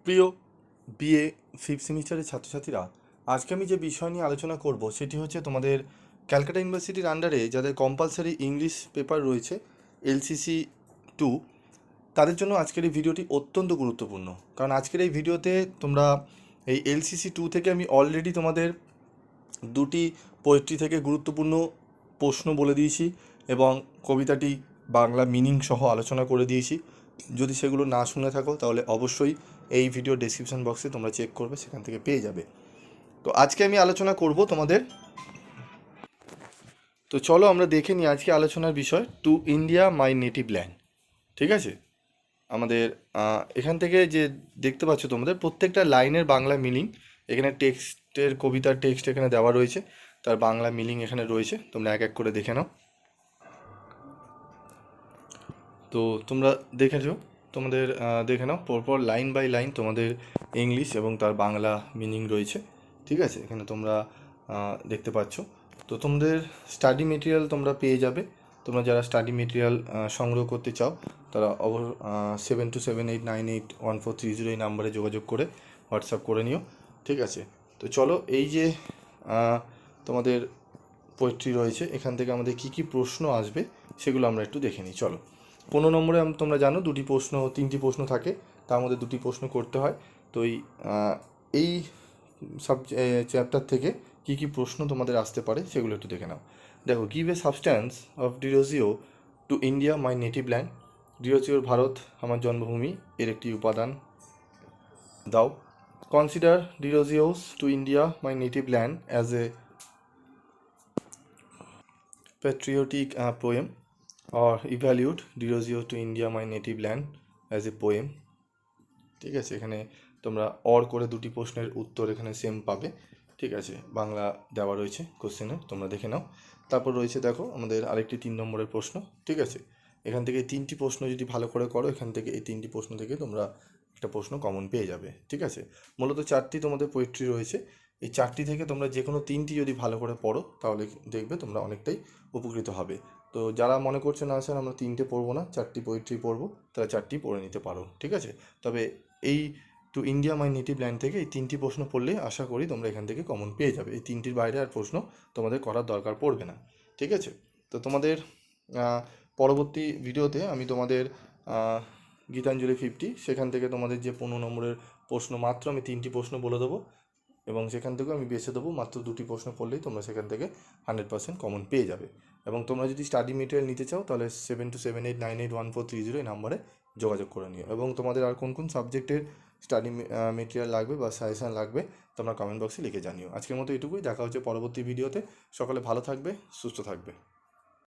প্রিয় BA fifth সেমিস্টারের ছাত্রছাত্রীরা, আজকে আমি যে বিষয় নিয়ে আলোচনা করব সেটি হচ্ছে তোমাদের ক্যালকাটা ইউনিভার্সিটির আন্ডারে যাদের কম্পালসারি ইংলিশ পেপার রয়েছে LCC 2, তাদের জন্য আজকের এই ভিডিওটি অত্যন্ত গুরুত্বপূর্ণ। কারণ আজকের এই ভিডিওতে তোমরা এই LCC 2 থেকে আমি অলরেডি তোমাদের দুটি পোয়েট্রি থেকে গুরুত্বপূর্ণ প্রশ্ন বলে দিয়েছি এবং কবিতাটি বাংলা মিনিং সহ আলোচনা করে দিয়েছি। যদি সেগুলো না শুনে থাকো তাহলে অবশ্যই এই ভিডিও ডেসক্রিপশন বক্সে তোমরা চেক করবে, সেখান থেকে পেয়ে যাবে। তো আজকে আমি আলোচনা করব তোমাদের, তো চলো আমরা দেখে নিই আজকে আলোচনার বিষয় two India my native land. ঠিক আছে, আমাদের এখান থেকে যে দেখতে পাচ্ছ তোমাদের প্রত্যেকটা লাইনের বাংলা মিনিং এখানে টেক্সটের, কবিতার টেক্সট এখানে দেওয়া রয়েছে, তার বাংলা মিনিং এখানে রয়েছে, তোমরা এক এক করে দেখে নাও। তো তোমরা দেখেছো, তোমাদের দেখে নাও পরপর লাইন বাই লাইন তোমাদের ইংলিশ এবং তার বাংলা মিনিং রয়েছে। ঠিক আছে, এখানে তোমরা দেখতে পাচ্ছ। তো তোমাদের স্টাডি মেটেরিয়াল তোমরা পেয়ে যাবে। তোমরা যারা স্টাডি মেটেরিয়াল সংগ্রহ করতে চাও তারা 7278981430 এই নাম্বারে যোগাযোগ করে হোয়াটসঅ্যাপ করে নিও। ঠিক আছে, তো চলো এই যে তোমাদের পোয়েট্রি রয়েছে এখান থেকে আমাদের কী কী প্রশ্ন আসবে সেগুলো আমরা একটু দেখে নিই। চলো, 15 নম্বরে তোমরা জানো তিনটি প্রশ্ন থাকে, তার মধ্যে দুটি প্রশ্ন করতে হয়। তো এই চ্যাপ্টার থেকে কী কী প্রশ্ন তোমাদের আসতে পারে সেগুলো একটু দেখে নাও। দেখো, give a substance of Derozio to India my native land. ডিরোজিওর ভারত আমার জন্মভূমি এর একটি উপাদান দাও। Consider Derozio's to India my native land as a patriotic poem, or evaluate Derozio to India my native land as a poem. ঠিক আছে, এখানে তোমরা অর করে দুটি প্রশ্নের উত্তর এখানে সেম পাবে। ঠিক আছে, বাংলা দেওয়া রয়েছে কোশ্চেনে, তোমরা দেখে নাও। তারপর রয়েছে দেখো আমাদের আরেকটি 3 নম্বরের প্রশ্ন। ঠিক আছে, এখান থেকে 3টি প্রশ্ন যদি ভালো করে করো, এখান থেকে এই 3টি প্রশ্ন থেকে তোমরা একটা প্রশ্ন কমন পেয়ে যাবে। ঠিক আছে, মূলত 4টি তোমাদের পোয়েট্রি রয়েছে, এই 4টি থেকে তোমরা যে কোনো 3টি যদি ভালো করে পড়ো তাহলে দেখবে তোমরা অনেকটাই উপকৃত হবে। তো যারা মনে করছে না স্যার আমরা 3টে পড়বো না, 4টি পোয়েট্রি পড়বো, তারা 4টি পড়ে নিতে পারো। ঠিক আছে, তবে এই two India my native land থেকে এই 3টি প্রশ্ন পড়লেই আশা করি তোমরা এখান থেকে কমন পেয়ে যাবে। এই 3টির বাইরে আর প্রশ্ন তোমাদের করার দরকার পড়বে না। ঠিক আছে, তো তোমাদের পরবর্তী ভিডিওতে আমি তোমাদের গীতাঞ্জলি 50 সেখান থেকে তোমাদের যে 15 নম্বরের প্রশ্ন, মাত্র আমি 3টি প্রশ্ন বলে দেবো এবং সেখান থেকেও আমি বেছে দেবো মাত্র 2টি প্রশ্ন পড়লেই তোমরা সেখান থেকে 100% কমন পেয়ে যাবে। এবং তোমরা যদি স্টাডি মেটেরিয়াল নিতে চাও তাহলে 7278981430 এই নাম্বারে যোগাযোগ করে নিও। এবং তোমাদের আর কোন কোন সাবজেক্টের স্টাডি মেটেরিয়াল লাগবে বা সাজেশান লাগবে তোমরা কমেন্ট বক্সে লিখে জানিও। আজকের মতো এটুকুই, দেখা হচ্ছে পরবর্তী ভিডিওতে। সকলে ভালো থাকবে, সুস্থ থাকবে।